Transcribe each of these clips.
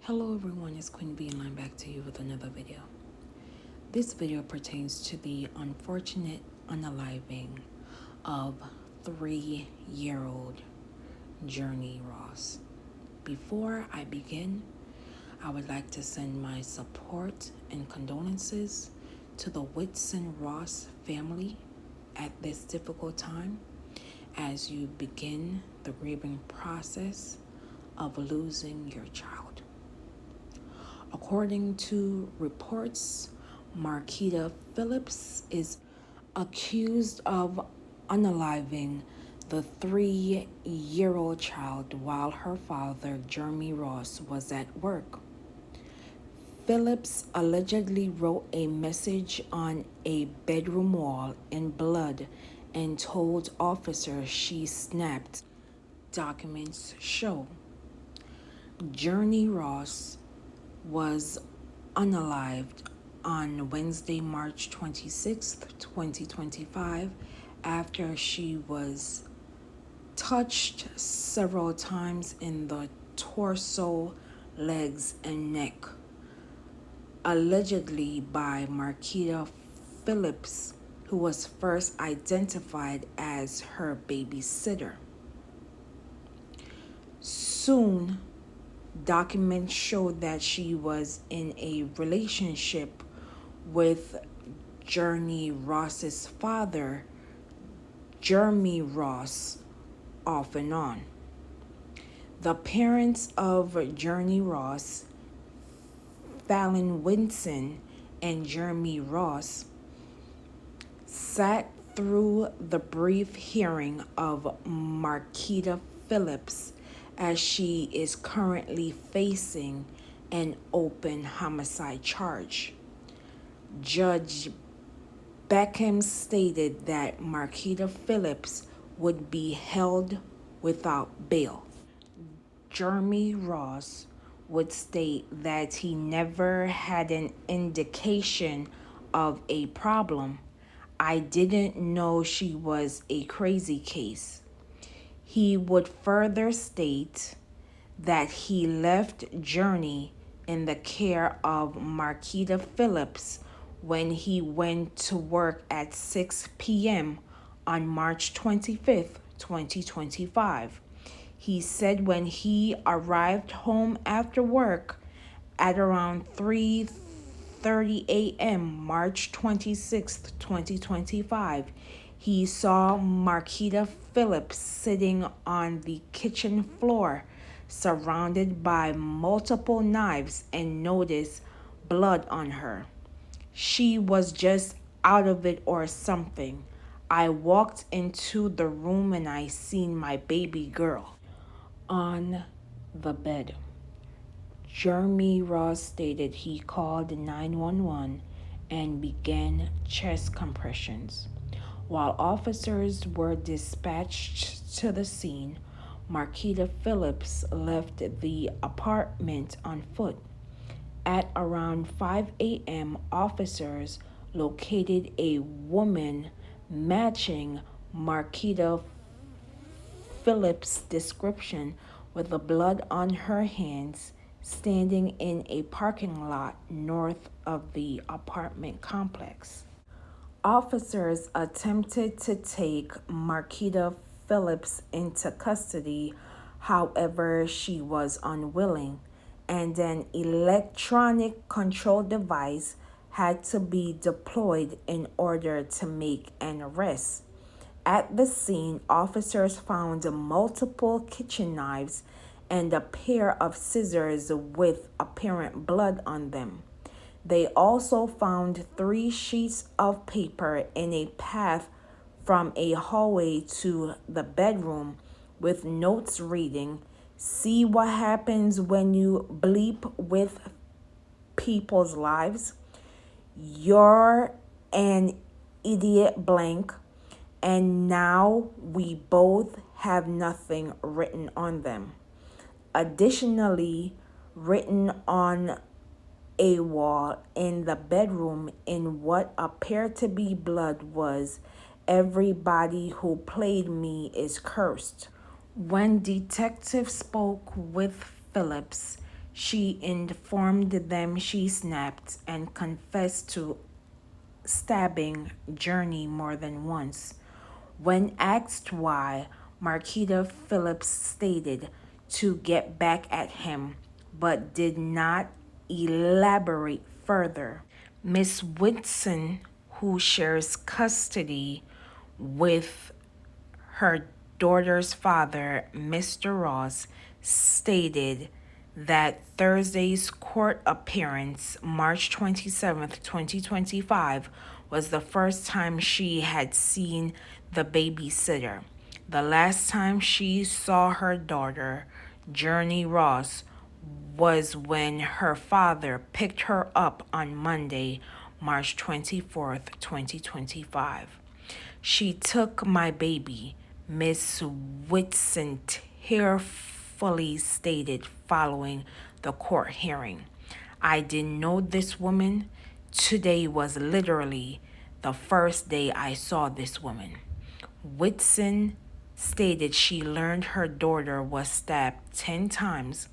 Hello everyone, it's Queen B and I'm back to you with another video. This video pertains to the unfortunate unaliving of 3-year-old Journei Ross. Before I begin, I would like to send my support and condolences to the Whitson Ross family at this difficult time as you begin the grieving process of losing your child. According to reports, Marquita Phillips is accused of unaliving the 3-year-old child while her father, Journei Ross, was at work. Phillips allegedly wrote a message on a bedroom wall in blood and told officers she snapped. Documents show Journei Ross was unalived on Wednesday, March 26th, 2025, after she was touched several times in the torso, legs, and neck, allegedly by Marquita Phillips, who was first identified as her babysitter. Soon, documents showed that she was in a relationship with Journei Ross's father, Journei Ross, off and on. The parents of Journei Ross, Fallon Winson and Journei Ross, sat through the brief hearing of Marquita Phillips as she is currently facing an open homicide charge. Judge Beckham stated that Marquita Phillips would be held without bail. Journei Ross would state that he never had an indication of a problem. I didn't know she was a crazy case. He would further state that he left Journei in the care of Marquita Phillips when he went to work at 6 p.m. on March 25th, 2025. He said when he arrived home after work at around 3:30 a.m. March 26th, 2025, he saw Marquita Phillips sitting on the kitchen floor, surrounded by multiple knives, and noticed blood on her. She was just out of it or something. I walked into the room and I seen my baby girl on the bed. Journei Ross stated he called 911 and began chest compressions. While officers were dispatched to the scene, Marquita Phillips left the apartment on foot. At around 5 a.m., officers located a woman matching Marquita Phillips' description with the blood on her hands, standing in a parking lot north of the apartment complex. Officers attempted to take Marquita Phillips into custody, however, she was unwilling, and an electronic control device had to be deployed in order to make an arrest. At the scene, officers found multiple kitchen knives and a pair of scissors with apparent blood on them. They also found 3 sheets of paper in a path from a hallway to the bedroom with notes reading, "See what happens when you bleep with people's lives? You're an idiot blank." And now we both have nothing written on them. Additionally, written on a wall in the bedroom in what appeared to be blood was, "Everybody who played me is cursed." When detectives spoke with Phillips, She informed them she snapped and confessed to stabbing Journey more than once. When asked why, Marquita Phillips stated to get back at him, but did not elaborate further. Miss Whitson, who shares custody with her daughter's father, Mr. Ross, stated that Thursday's court appearance, March 27th, 2025, was the first time she had seen the babysitter. The last time she saw her daughter, Journey Ross, was when her father picked her up on Monday, March 24th, 2025. She took my baby, Miss Whitson tearfully stated following the court hearing. I didn't know this woman. Today was literally the first day I saw this woman. Whitson stated she learned her daughter was stabbed 10 times.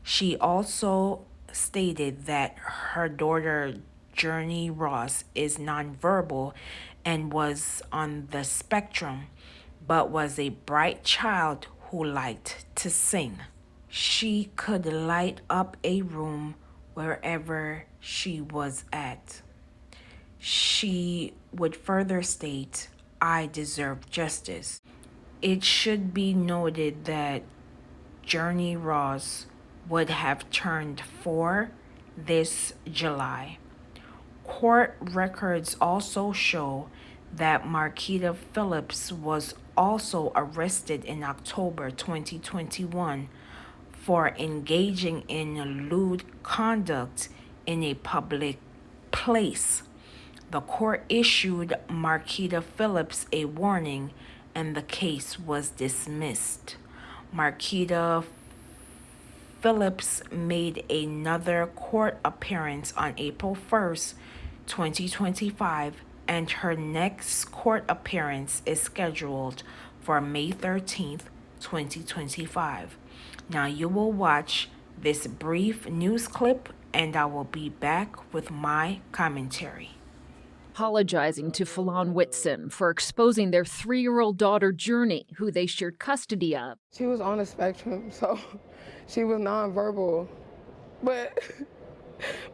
She also stated that her daughter, Journey Ross, is nonverbal and was on the spectrum, but was a bright child who liked to sing. She could light up a room wherever she was at. She would further state, I deserve justice. It should be noted that Journey Ross would have turned 4 this July. Court records also show that Marquita Phillips was also arrested in October 2021 for engaging in lewd conduct in a public place. The court issued Marquita Phillips a warning and the case was dismissed. Marquita Phillips made another court appearance on April 1st, 2025, and her next court appearance is scheduled for May 13th, 2025. Now you will watch this brief news clip and I will be back with my commentary. Apologizing to Fallon Whitson for exposing their 3-year-old daughter, Journey, who they shared custody of. She was on the spectrum, so she was nonverbal, but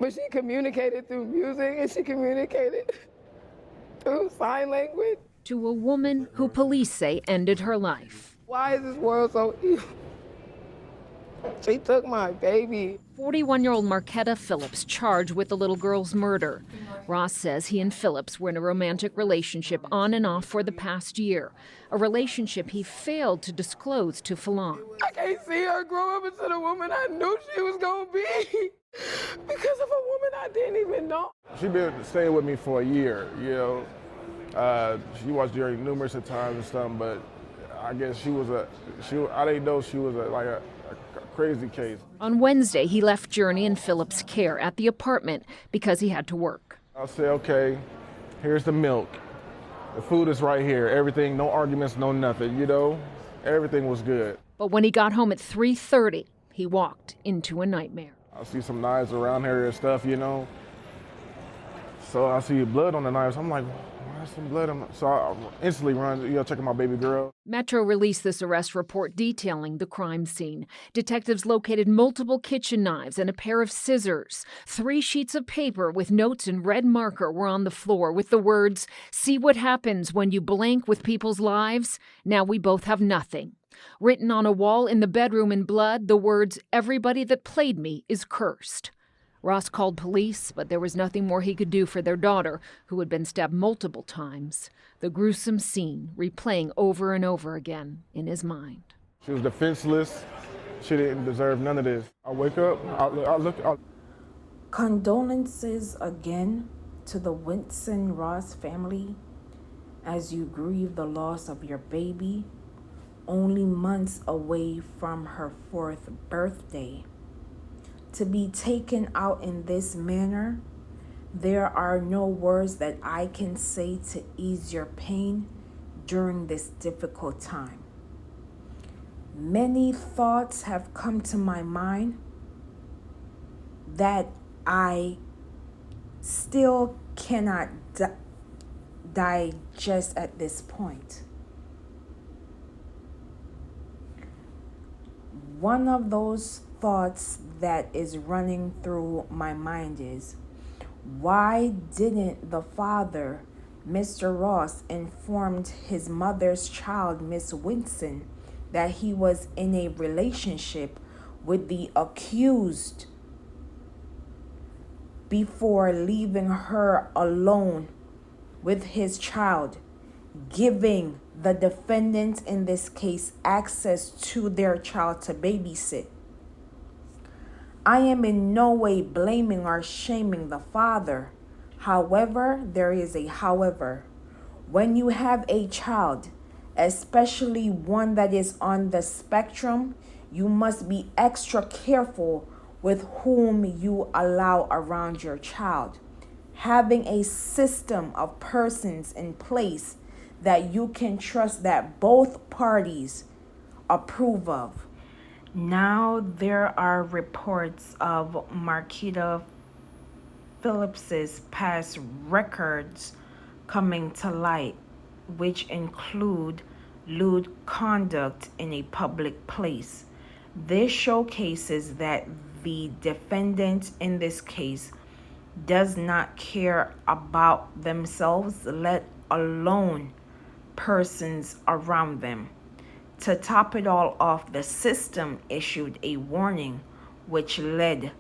she communicated through music and she communicated through sign language. To a woman who police say ended her life. Why is this world so evil? She took my baby. 41-year-old Marquita Phillips charged with the little girl's murder. Ross says he and Phillips were in a romantic relationship on and off for the past year, a relationship he failed to disclose to Fallon. I can't see her grow up into the woman I knew she was going to be because of a woman I didn't even know. She been staying with me for a year, you know. She watched Journey numerous times and stuff, but I guess I didn't know she was like a crazy case. On Wednesday, he left Journey in Phillips' care at the apartment because he had to work. I'll say, okay, here's the milk. The food is right here. Everything, no arguments, no nothing, you know. Everything was good. But when he got home at 3:30, he walked into a nightmare. I see some knives around here and stuff, you know. So I see blood on the knives. I'm like, why is some blood on my... So I instantly run, checking my baby girl. Metro released this arrest report detailing the crime scene. Detectives located multiple kitchen knives and a pair of scissors. 3 sheets of paper with notes in red marker were on the floor with the words, "See what happens when you blank with people's lives? Now we both have nothing." Written on a wall in the bedroom in blood, the words, "Everybody that played me is cursed." Ross called police, but there was nothing more he could do for their daughter, who had been stabbed multiple times. The gruesome scene replaying over and over again in his mind. She was defenseless. She didn't deserve none of this. I wake up, I look. Condolences again to the Whitson Ross family as you grieve the loss of your baby, only months away from her 4th birthday. To be taken out in this manner, there are no words that I can say to ease your pain during this difficult time. Many thoughts have come to my mind. that I still cannot digest at this point. One of those thoughts that is running through my mind is, why didn't the father, Mr. Ross, informed his mother's child, Miss Winston, that he was in a relationship with the accused before leaving her alone with his child, giving the defendant in this case access to their child to babysit? I am in no way blaming or shaming the father. However, there is a however. When you have a child, especially one that is on the spectrum, you must be extra careful with whom you allow around your child. Having a system of persons in place that you can trust that both parties approve of. Now there are reports of Marquita Phillips's past records coming to light, which include lewd conduct in a public place. This showcases that the defendant in this case does not care about themselves, let alone persons around them. To top it all off, the system issued a warning which led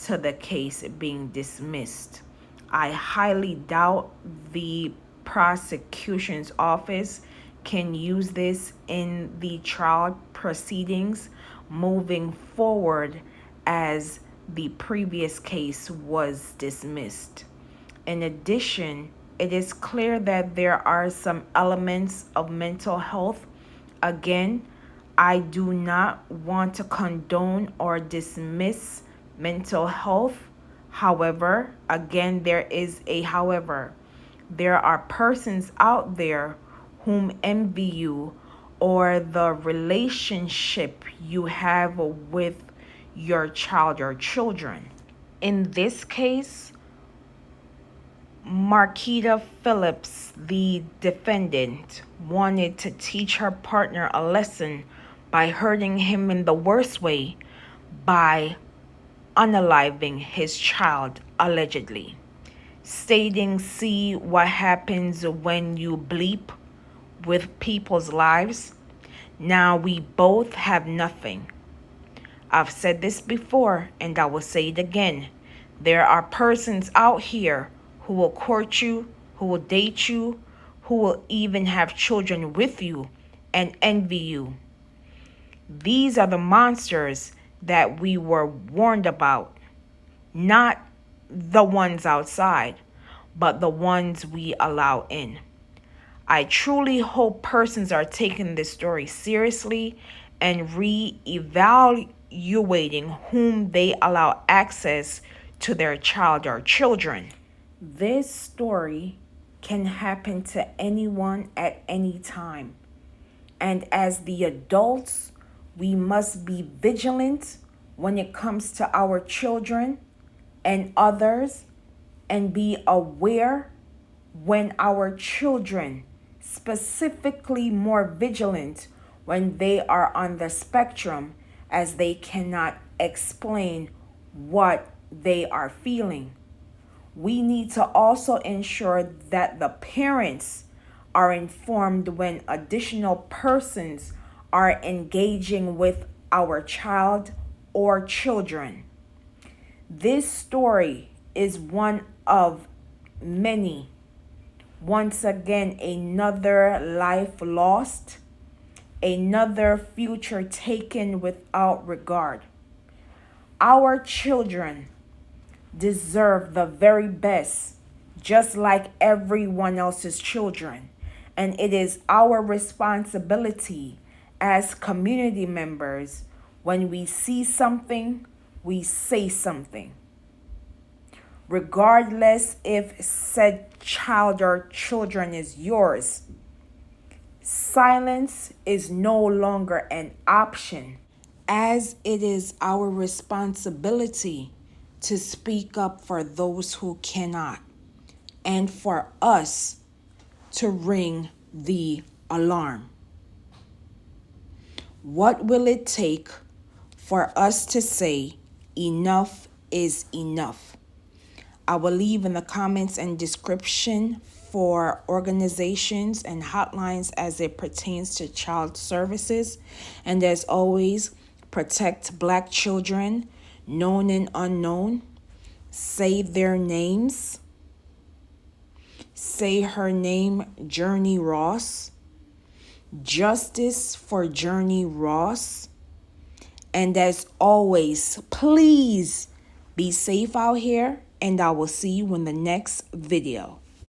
to the case being dismissed. I highly doubt the prosecution's office can use this in the trial proceedings moving forward, as the previous case was dismissed. In addition, it is clear that there are some elements of mental health. Again, I do not want to condone or dismiss mental health. However, again, there is a however. There are persons out there whom envy you or the relationship you have with your child or children. In this case, Marquita Phillips, the defendant, wanted to teach her partner a lesson by hurting him in the worst way, by unaliving his child, allegedly, stating, "See what happens when you bleep with people's lives. Now we both have nothing." I've said this before and I will say it again. There are persons out here who will court you, who will date you, who will even have children with you and envy you. These are the monsters that we were warned about, not the ones outside, but the ones we allow in. I truly hope persons are taking this story seriously and re-evaluating whom they allow access to their child or children. This story can happen to anyone at any time. And as the adults, we must be vigilant when it comes to our children and others, and be aware when our children, specifically more vigilant when they are on the spectrum, as they cannot explain what they are feeling. We need to also ensure that the parents are informed when additional persons are engaging with our child or children. This story is one of many. Once again, another life lost, another future taken without regard. Our children deserve the very best, just like everyone else's children. And it is our responsibility as community members, when we see something, we say something. Regardless if said child or children is yours, silence is no longer an option, as it is our responsibility to speak up for those who cannot, and for us to ring the alarm. What will it take for us to say enough is enough? I will leave in the comments and description for organizations and hotlines as it pertains to child services. And as always, protect Black children, known and unknown. Say their names. Say her name, Journei Ross. Justice for Journei Ross. And as always, please be safe out here, and I will see you in the next video.